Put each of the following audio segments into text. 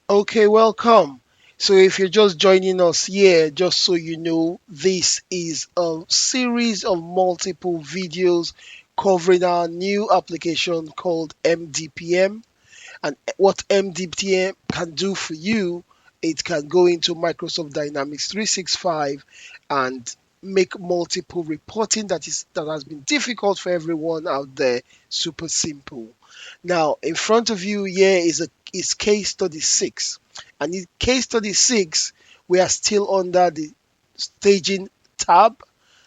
Okay, welcome. So, if you're just joining us here, just so you know, this is a series of multiple videos covering our new application called MDPM. And what MDPM can do for you, it can go into Microsoft Dynamics 365 and make multiple reporting that has been difficult for everyone out there super simple. Now, in front of you here is case study 6. And in case study 6, we are still under the staging tab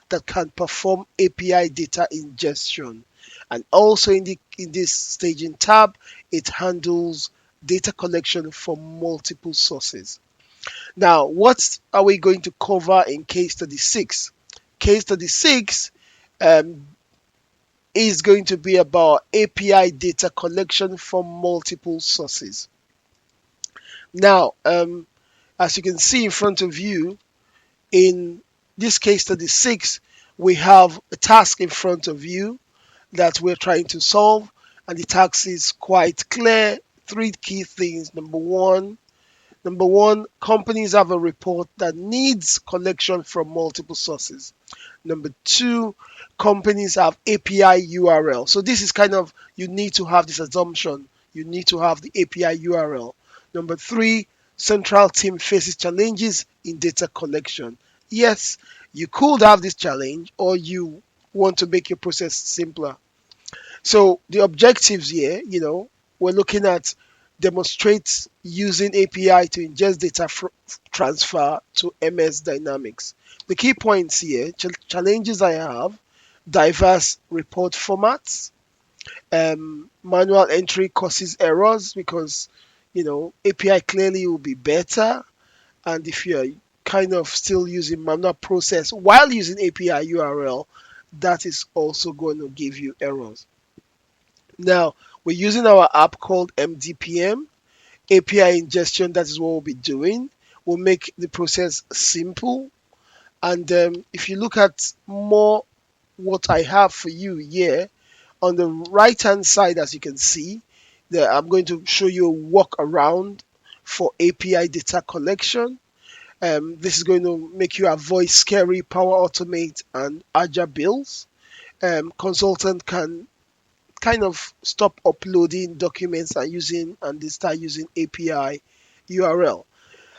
that can perform API data ingestion. And also in this staging tab, it handles data collection from multiple sources. Now, what are we going to cover in case study 6? Case study 6 um, is going to be about API data collection from multiple sources. Now, as you can see in front of you, in this case study 6, we have a task in front of you that we're trying to solve, and the task is quite clear. Three key things. Number one, companies have a report that needs collection from multiple sources. Number two, companies have API URL. So this is kind of, you need to have this assumption. You need to have the API URL. Number three, central team faces challenges in data collection. Yes, you could have this challenge, or you want to make your process simpler. So the objectives here, we're looking at demonstrate using API to ingest data transfer to MS Dynamics. The key points here, challenges I have, diverse report formats, manual entry causes errors because, API clearly will be better. And if you're kind of still using manual process while using API URL, that is also going to give you errors. Now, we're using our app called MDPM, API ingestion. That is what we'll be doing. We'll make the process simple. And if you look at more what I have for you here, on the right hand side, as you can see, I'm going to show you a walk around for API data collection. This is going to make you avoid scary Power Automate and Agile builds. Consultant can kind of stop uploading documents and they start using API URL.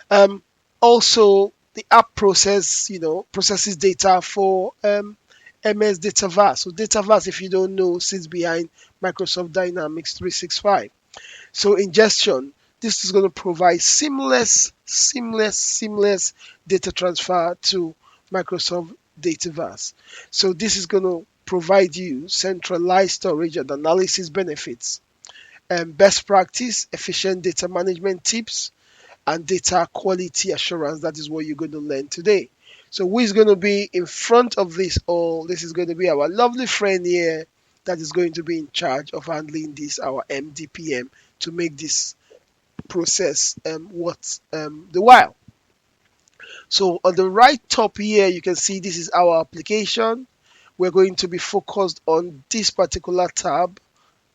Um, Also, the app processes data for MS Dataverse. So Dataverse, if you don't know, sits behind Microsoft Dynamics 365. So ingestion, this is going to provide seamless data transfer to Microsoft Dataverse. So this is going to provide you centralized storage and analysis benefits, best practice, efficient data management tips, and data quality assurance. That is what you're going to learn today. So who is going to be in front of this all? This is going to be our lovely friend here that is going to be in charge of handling this, our MDPM, to make this process what the while. So on the right top here, you can see this is our application. We're going to be focused on this particular tab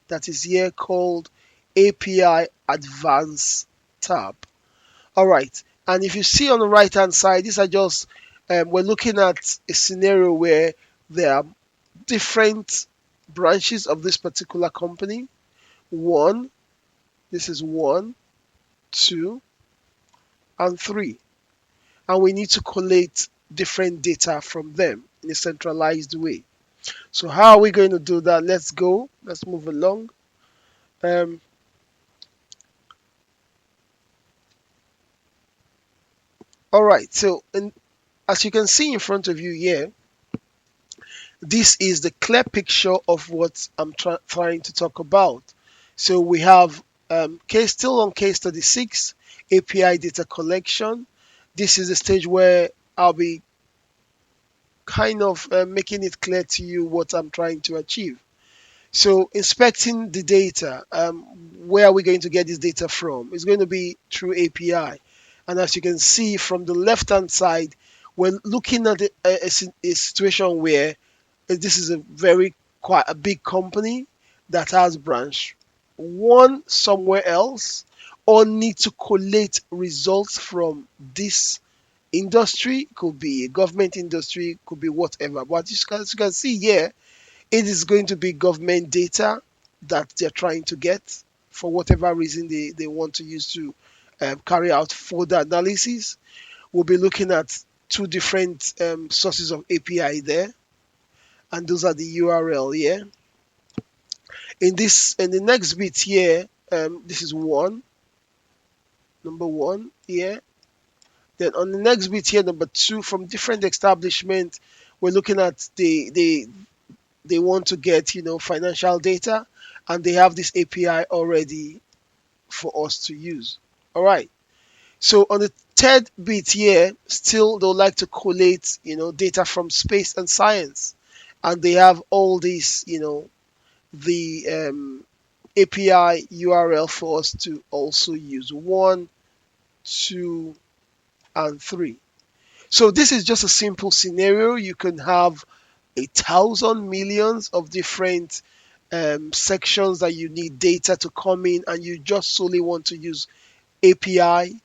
that is here called API Advanced tab. All right. And if you see on the right hand side, these are just, we're looking at a scenario where there are different branches of this particular company. One, this is one, two, and three. And we need to collate different data from them in a centralized way. So how are we going to do that? Let's go. Let's move along. Um, all right. So as you can see in front of you here, this is the clear picture of what I'm trying to talk about. So we have case still on case study 6, API data collection. This is the stage where I'll be kind of making it clear to you what I'm trying to achieve. So inspecting the data, where are we going to get this data from? It's going to be through API. And as you can see from the left-hand side, we're looking at a situation where this is a quite a big company that has branch one somewhere else, or need to collate results from this industry. Could be a government industry, could be whatever. But as you can see here, it is going to be government data that they're trying to get for whatever reason they want to use to carry out further analysis. We'll be looking at two different sources of API there, and those are the URL here. In the next bit here, this is number one here. Then on the next bit here, number two, from different establishment, we're looking at they want to get financial data, and they have this API already for us to use. All right. So on the third bit here, still they'll like to collate data from space and science, and they have all these the API URL for us to also use 1, 2, and 3. So this is just a simple scenario. You can have 1,000 millions of different sections that you need data to come in, and you just solely want to use API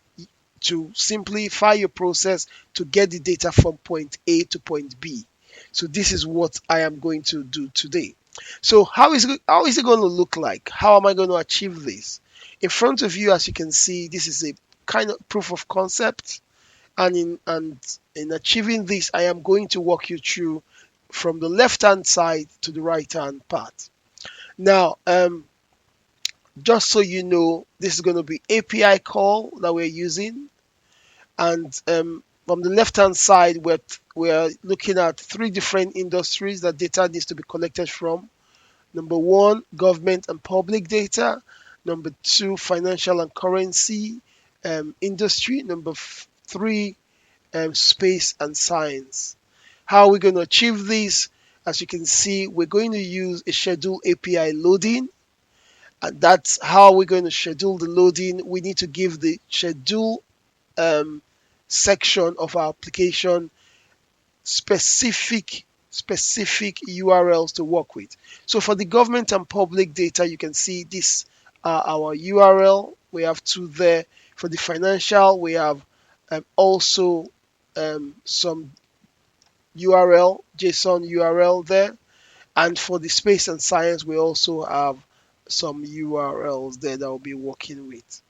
to simplify your process to get the data from point A to point B. So this is what I am going to do today. So how is it going to look like? How am I going to achieve this? In front of you, as you can see, this is a kind of proof of concept. And in achieving this, I am going to walk you through from the left-hand side to the right-hand part. Now, just so you know, this is going to be API call that we're using. And from the left-hand side, we're looking at 3 different industries that data needs to be collected from. Number 1, government and public data. Number 2, financial and currency industry. Number 3, space and science. How are we going to achieve this? As you can see, we're going to use a schedule API loading. And that's how we're going to schedule the loading. We need to give the schedule section of our application specific URLs to work with. So for the government and public data, you can see this our URL. We have 2 there. For the financial, we have also some URL, JSON URL there. And for the space and science, we also have some URLs there that we'll be working with.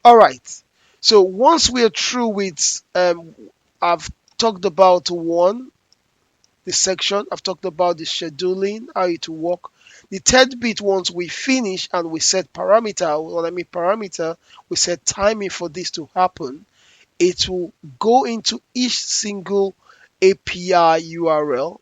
All right. So once we're through with, I've talked about the section, I've talked about the scheduling, how it will work. The third bit, once we finish and we set parameter, we set timing for this to happen, it will go into each single API URL.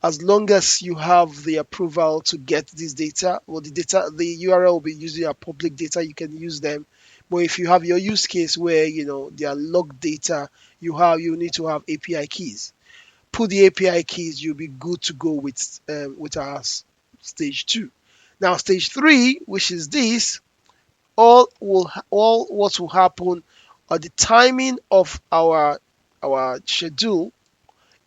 As long as you have the approval to get this data, the URL will be using our public data, you can use them. But if you have your use case where they are logged data, you need to have API keys. Put the API keys, you'll be good to go with our stage 2. Now stage 3, which is this, all what will happen at the timing of our schedule,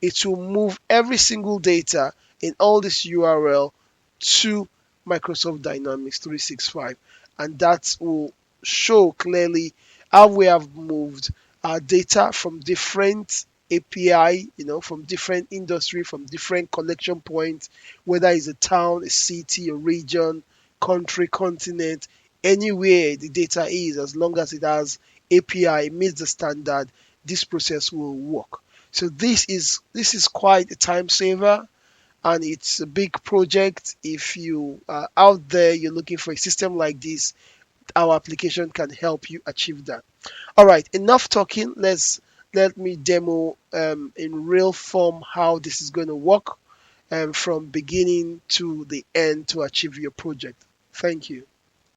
it will move every single data in all this URL to Microsoft Dynamics 365, and that will show clearly how we have moved our data from different API, from different industry, from different collection points, whether it's a town, a city, a region, country, continent, anywhere the data is, as long as it has API, meets the standard, this process will work. So this is quite a time saver, and it's a big project. If you are out there, you're looking for a system like this, our application can help you achieve that. All right, enough talking. Let me demo in real form how this is going to work from beginning to the end to achieve your project. Thank you.